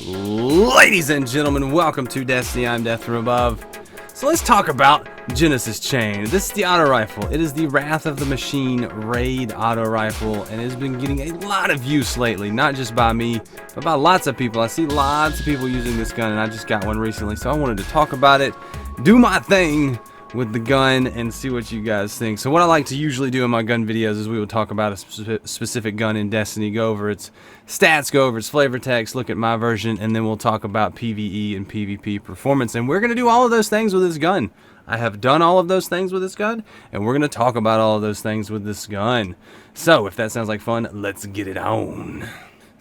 Ladies and gentlemen, welcome to Destiny. I'm Death from Above. So let's talk about Genesis Chain. This is the auto rifle. It is the Wrath of the Machine raid auto rifle, and it has been getting a lot of use lately, not just by me, but by lots of people. I see lots of people using this gun, and I just got one recently, so I wanted to talk about it, do my thing with the gun, and see what you guys think. So what I like to usually do in my gun videos is we will talk about a specific gun in Destiny, go over its stats, go over its flavor text, look at my version, and then we'll talk about PvE and PvP performance. And we're going to do all of those things with this gun. I have done all of those things with this gun, and we're going to talk about all of those things with this gun. So if that sounds like fun, let's get it on.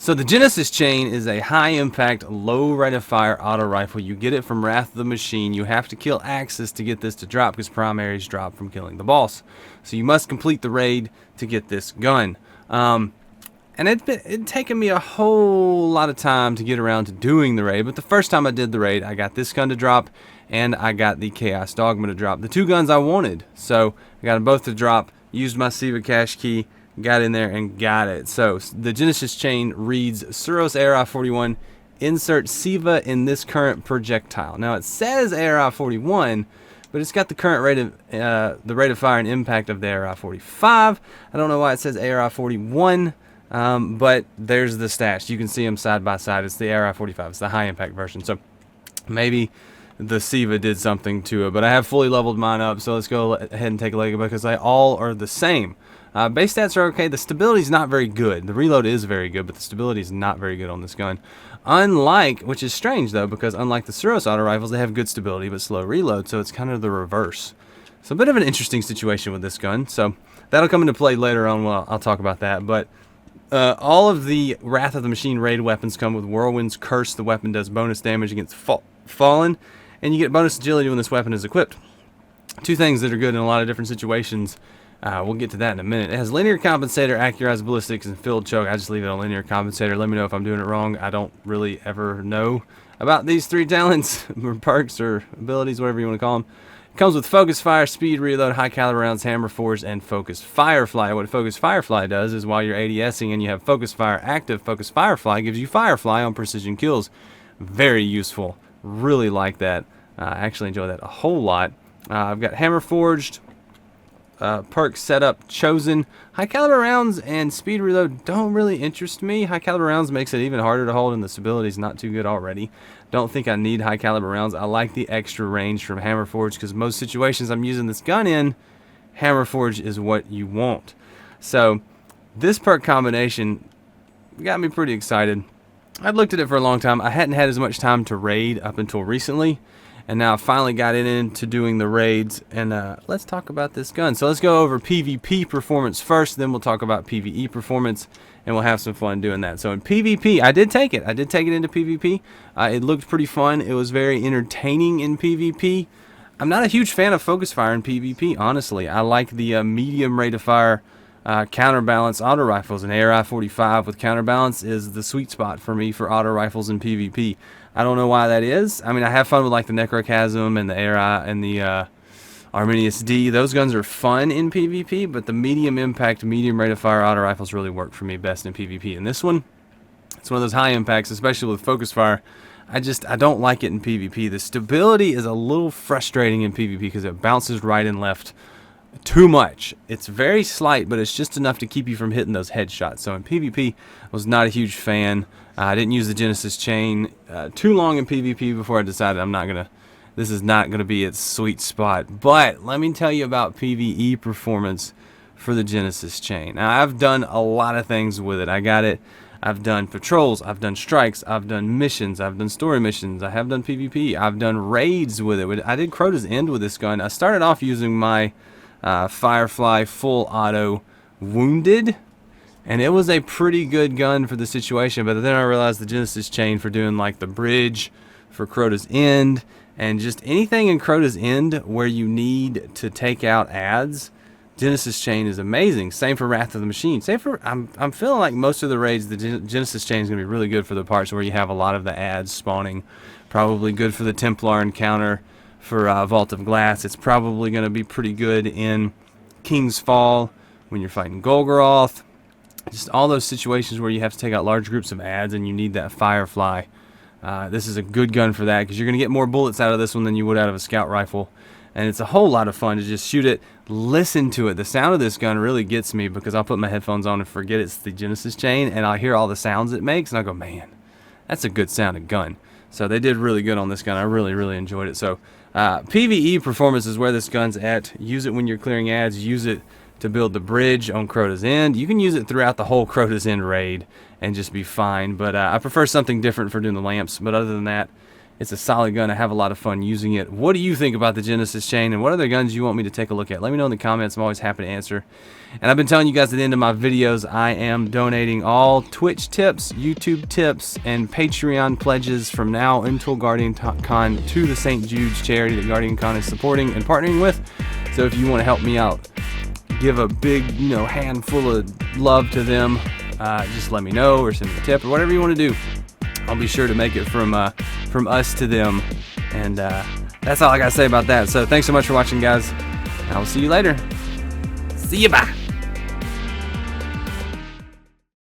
So the Genesis Chain is a high-impact, low rate of fire auto rifle. You get it from Wrath of the Machine. You have to kill Axis to get this to drop because primaries drop from killing the boss. So you must complete the raid to get this gun. And it'd taken me a whole lot of time to get around to doing the raid, but the first time I did the raid, I got this gun to drop, and I got the Chaos Dogma to drop. The two guns I wanted, so I got them both to drop, used my Siva cache key, got in there and got it. So the Genesis Chain reads Suros ARI-41, insert Siva in this current projectile. Now it says ARI-41, but it's got the current rate of the rate of fire and impact of the ARI-45. I don't know why it says ARI-41, but there's the stats. You can see them side by side. It's the ARI-45. It's the high impact version. So maybe the Siva did something to it, but I have fully leveled mine up. So let's go ahead and take a look because they all are the same. Base stats are okay. The stability is not very good. The reload is very good, but the stability is not very good on this gun. Unlike, which is strange though, because unlike the Suros auto rifles, they have good stability but slow reload, so it's kind of the reverse. So a bit of an interesting situation with this gun. So that'll come into play later on. Well, I'll talk about that. But all of the Wrath of the Machine raid weapons come with Whirlwind's Curse. The weapon does bonus damage against Fallen, and you get bonus agility when this weapon is equipped. Two things that are good in a lot of different situations. We'll get to that in a minute. It has linear compensator, accurized ballistics, and field choke. I just leave it on linear compensator. Let me know if I'm doing it wrong. I don't really ever know about these three talents, or perks, or abilities, whatever you want to call them. It comes with focus fire, speed reload, high caliber rounds, hammer forge, and focus firefly. What focus firefly does is while you're ADSing and you have focus fire active, focus firefly gives you firefly on precision kills. Very useful. Really like that. I actually enjoy that a whole lot. I've got hammer forged. Perk setup chosen. High caliber rounds and speed reload don't really interest me. High caliber rounds makes it even harder to hold, and the stability is not too good already. Don't think I need high caliber rounds. I like the extra range from hammer forge because most situations I'm using this gun in, hammer forge is what you want. So this perk combination got me pretty excited. I'd looked at it for a long time. I hadn't had as much time to raid up until recently. And now I finally got into doing the raids, and let's talk about this gun. So let's go over PvP performance first, then we'll talk about PvE performance, and we'll have some fun doing that. So in PvP, I did take it. I did take it into PvP. It looked pretty fun. It was very entertaining in PvP. I'm not a huge fan of focus fire in PvP, honestly. I like the medium rate of fire counterbalance auto rifles, and ARI-45 with counterbalance is the sweet spot for me for auto rifles in PvP. I don't know why that is. I mean, I have fun with like the Necrochasm and the ARI and the Arminius D. Those guns are fun in PvP, but the medium impact, medium rate of fire auto rifles really work for me best in PvP. And this one, it's one of those high impacts, especially with focus fire. I don't like it in PvP. The stability is a little frustrating in PvP because it bounces right and left too much. It's very slight, but it's just enough to keep you from hitting those headshots. So in PvP, I was not a huge fan. I didn't use the Genesis Chain too long in PvP before I decided this is not gonna be its sweet spot. But let me tell you about PvE performance for the Genesis Chain. Now I've done a lot of things with it. I got it. I've done patrols, I've done strikes, I've done missions, I've done story missions, I have done PvP, I've done raids with it. I did Crota's End with this gun. I started off using my Firefly full auto wounded, and it was a pretty good gun for the situation, but then I realized the Genesis Chain for doing like the bridge for Crota's End and just anything in Crota's End where you need to take out ads. Genesis Chain is amazing. Same for Wrath of the Machine. I'm feeling like most of the raids, the Genesis Chain is going to be really good for the parts where you have a lot of the ads spawning. Probably good for the Templar encounter for Vault of Glass. It's probably going to be pretty good in King's Fall when you're fighting Golgoroth. Just all those situations where you have to take out large groups of ads and you need that Firefly This is a good gun for that, because you're going to get more bullets out of this one than you would out of a scout rifle. And it's a whole lot of fun to just shoot it, listen to it. The sound of this gun really gets me, because I'll put my headphones on and forget it's the Genesis chain, and I'll hear all the sounds it makes, and I'll go, man, that's a good sounding gun. So they did really good on this gun. I really, really enjoyed it. So PvE performance is where this gun's at. Use it when you're clearing ads. Use it to build the bridge on Crota's End. You can use it throughout the whole Crota's End raid and just be fine. But I prefer something different for doing the lamps. But other than that, it's a solid gun. I have a lot of fun using it. What do you think about the Genesis chain, and what other guns you want me to take a look at? Let me know in the comments. I'm always happy to answer. And I've been telling you guys at the end of my videos, I am donating all Twitch tips, YouTube tips, and Patreon pledges from now until GuardianCon to the St. Jude's charity that GuardianCon is supporting and partnering with. So if you want to help me out, give a big, handful of love to them, just let me know, or send me a tip, or whatever you want to do. I'll be sure to make it from us to them. And that's all I gotta say about that. So thanks so much for watching, guys. I will see you later. See you, bye.